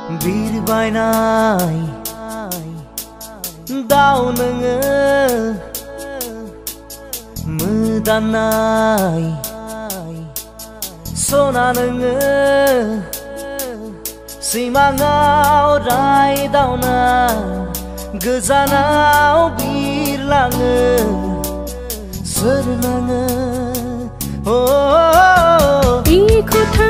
बिरबायनाय दाउ नोङो मोदाननाय सना नोङो सिमाङाव रायदावना गोजानाव बिरलाङो सोर नोङो इखुथा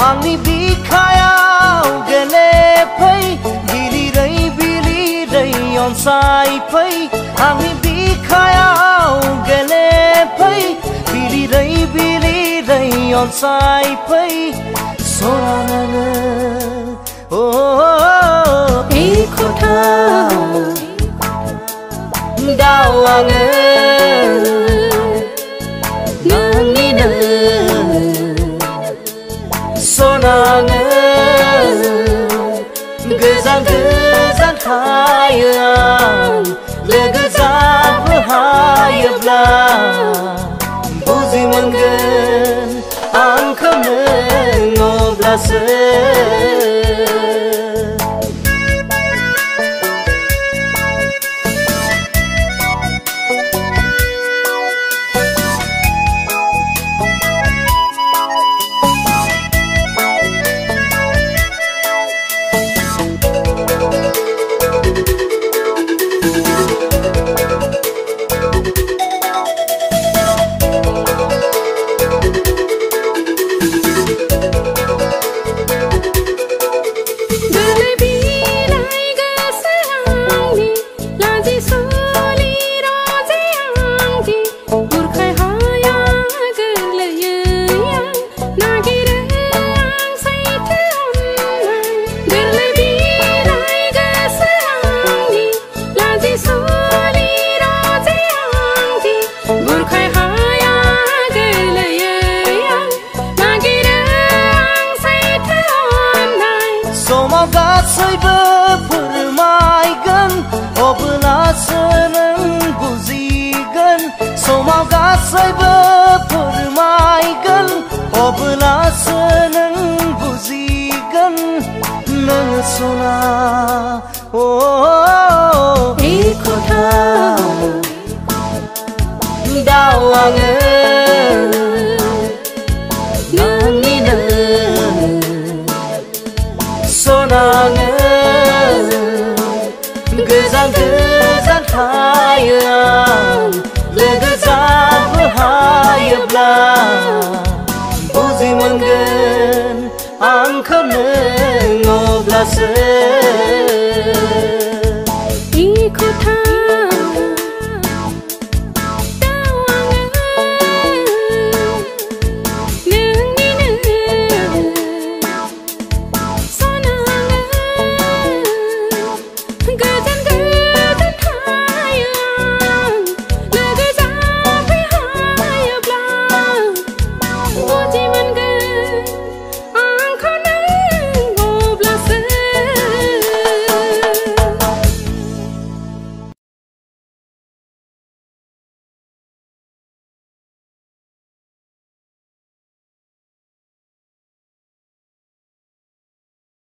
आंनि बिखायाव गेलेफै बिलिरै अनसायफै आंनि बिखायाव गेलेफै बिलिरै अनसायफै सना नोङो इखुथा दाउ आङो नोंनिनो सनाङो गोजान गोजान थायो आं लोगो जानो हायोब्ला बुजि मोनगोन आंखौ नों अब्लासो समाव गासैबो फोरमायगोन अब्लासो नों बुजिगोन समाव गासैबो फोरमायगोन अब्लासो नों बुजिगोन नों सना इखुथा दाउ आङो नोंनिनो सनाङो गोजान गोजान थायो आं लोगो जानो हायोब्ला बुजि मोनगोन आंखौ नों अब्लासो इखुथा